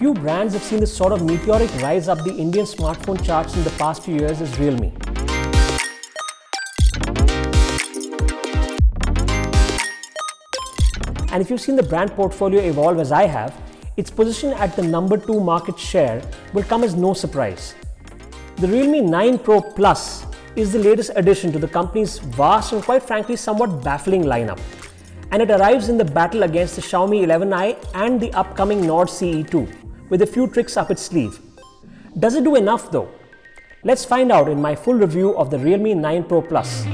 few brands have seen this sort of meteoric rise up the Indian smartphone charts in the past few years is Realme. And if you've seen the brand portfolio evolve as I have, its position at the number 2 market share will come as no surprise. The Realme 9 Pro Plus is the latest addition to the company's vast and quite frankly somewhat baffling lineup. And it arrives in the battle against the Xiaomi 11i and the upcoming Nord CE2 with a few tricks up its sleeve. Does it do enough though? Let's find out in my full review of the Realme 9 Pro Plus.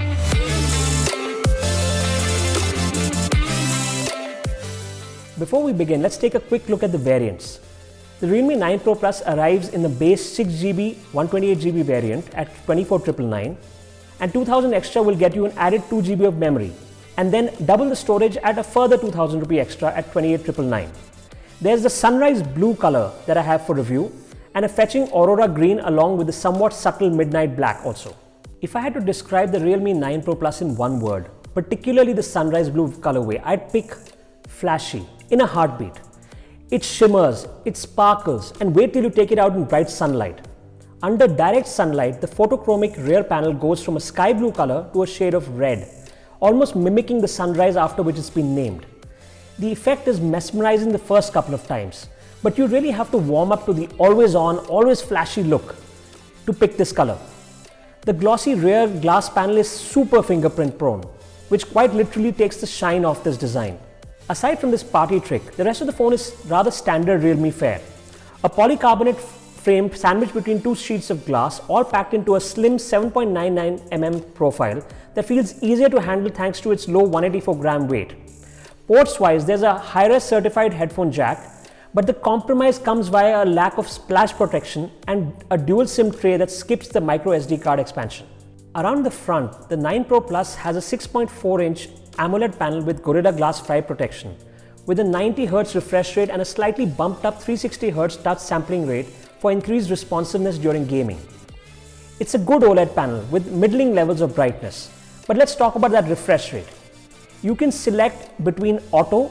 Before we begin, let's take a quick look at the variants. The Realme 9 Pro Plus arrives in the base 6GB 128GB variant at 24,999 and 2000 extra will get you an added 2GB of memory and then double the storage at a further 2000 rupee extra at 28,999. There's the sunrise blue color that I have for review and a fetching aurora green along with the somewhat subtle midnight black also. If I had to describe the Realme 9 Pro Plus in one word, particularly the sunrise blue colorway, I'd pick flashy in a heartbeat. It shimmers, it sparkles, and wait till you take it out in bright sunlight. Under direct sunlight, the photochromic rear panel goes from a sky blue color to a shade of red, almost mimicking the sunrise after which it's been named. The effect is mesmerizing the first couple of times, but you really have to warm up to the always on, always flashy look to pick this color. The glossy rear glass panel is super fingerprint prone, which quite literally takes the shine off this design. Aside from this party trick, the rest of the phone is rather standard Realme fare. A polycarbonate frame sandwiched between two sheets of glass, all packed into a slim 7.99mm profile that feels easier to handle thanks to its low 184-gram weight. Ports-wise, there's a hi-res certified headphone jack, but the compromise comes via a lack of splash protection and a dual SIM tray that skips the micro SD card expansion. Around the front, the 9 Pro Plus has a 6.4-inch AMOLED panel with Gorilla Glass 5 protection, with a 90Hz refresh rate and a slightly bumped up 360Hz touch sampling rate for increased responsiveness during gaming. It's a good OLED panel with middling levels of brightness, but let's talk about that refresh rate. You can select between auto,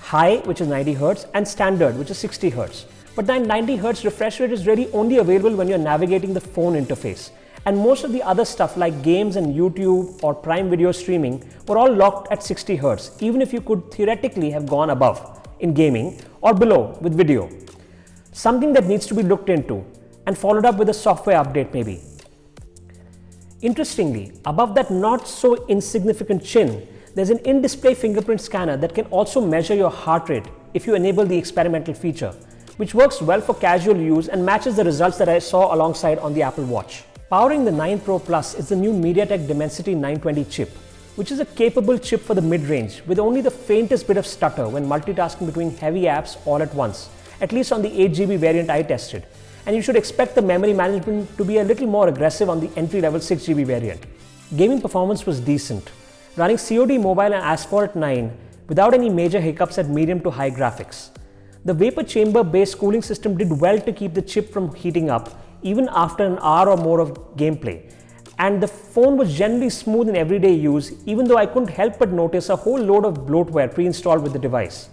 high, which is 90Hz, and standard, which is 60Hz. But that 90Hz refresh rate is really only available when you're navigating the phone interface. And most of the other stuff like games and YouTube or Prime Video streaming were all locked at 60Hz, even if you could theoretically have gone above in gaming or below with video. Something that needs to be looked into and followed up with a software update maybe. Interestingly, above that not so insignificant chin, there's an in-display fingerprint scanner that can also measure your heart rate if you enable the experimental feature, which works well for casual use and matches the results that I saw alongside on the Apple Watch. Powering the 9 Pro Plus is the new MediaTek Dimensity 920 chip, which is a capable chip for the mid-range with only the faintest bit of stutter when multitasking between heavy apps all at once, at least on the 8GB variant I tested. And you should expect the memory management to be a little more aggressive on the entry-level 6GB variant. Gaming performance was decent, running COD Mobile and Asphalt 9 without any major hiccups at medium to high graphics. The vapor chamber-based cooling system did well to keep the chip from heating up even after an hour or more of gameplay. And the phone was generally smooth in everyday use, even though I couldn't help but notice a whole load of bloatware pre-installed with the device.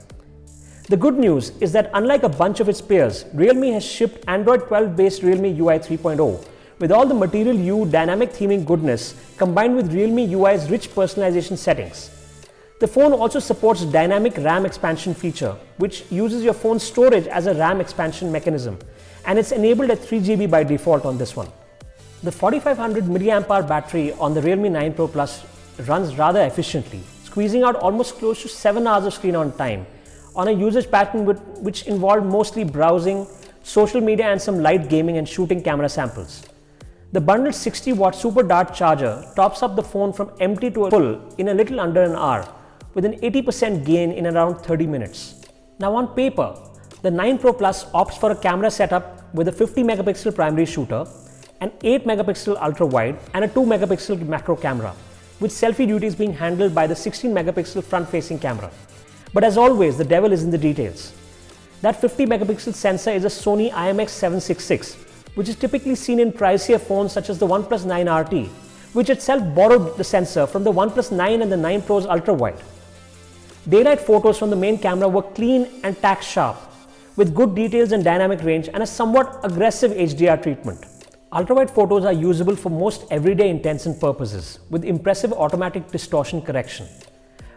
The good news is that unlike a bunch of its peers, Realme has shipped Android 12 based Realme UI 3.0 with all the Material You dynamic theming goodness combined with Realme UI's rich personalization settings. The phone also supports dynamic RAM expansion feature, which uses your phone's storage as a RAM expansion mechanism, and it's enabled at 3GB by default on this one. The 4500 mAh battery on the Realme 9 Pro Plus runs rather efficiently, squeezing out almost close to 7 hours of screen on time on a usage pattern which involved mostly browsing, social media and some light gaming and shooting camera samples. The bundled 60-watt Super Dart charger tops up the phone from empty to full in a little under an hour, with an 80% gain in around 30 minutes. Now on paper, the 9 Pro Plus opts for a camera setup with a 50-megapixel primary shooter, an 8-megapixel ultra-wide and a 2-megapixel macro camera, with selfie duties being handled by the 16-megapixel front-facing camera. But as always, the devil is in the details. That 50-megapixel sensor is a Sony IMX766, which is typically seen in pricier phones such as the OnePlus 9 RT, which itself borrowed the sensor from the OnePlus 9 and the 9 Pro's ultra-wide. Daylight photos from the main camera were clean and tack sharp, with good details and dynamic range and a somewhat aggressive HDR treatment. Ultrawide photos are usable for most everyday intents and purposes with impressive automatic distortion correction.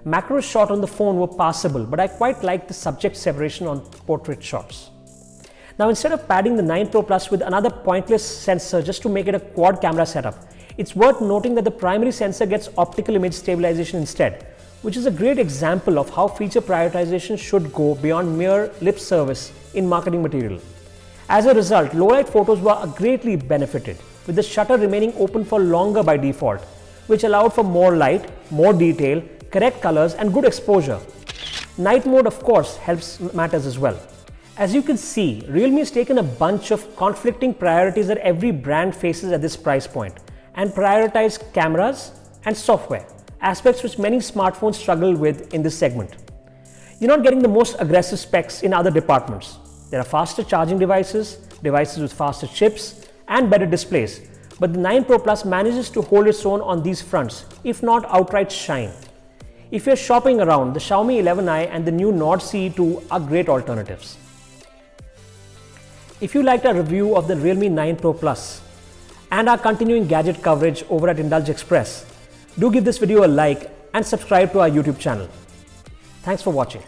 Macros shot on the phone were passable, but I quite like the subject separation on portrait shots. Now, instead of padding the 9 Pro Plus with another pointless sensor just to make it a quad camera setup, it's worth noting that the primary sensor gets optical image stabilization instead, which is a great example of how feature prioritization should go beyond mere lip service in marketing material. As a result, low-light photos were greatly benefited, with the shutter remaining open for longer by default, which allowed for more light, more detail, correct colors and good exposure. Night mode, of course, matters as well. As you can see, Realme has taken a bunch of conflicting priorities that every brand faces at this price point and prioritized cameras and software, aspects which many smartphones struggle with in this segment. You're not getting the most aggressive specs in other departments. There are faster charging devices with faster chips and better displays, but the 9 Pro Plus manages to hold its own on these fronts, if not outright shine. If you're shopping around, the Xiaomi 11i and the new Nord CE2 are great alternatives. If you liked our review of the Realme 9 Pro Plus and our continuing gadget coverage over at Indulgexpress, do give this video a like and subscribe to our YouTube channel. Thanks for watching.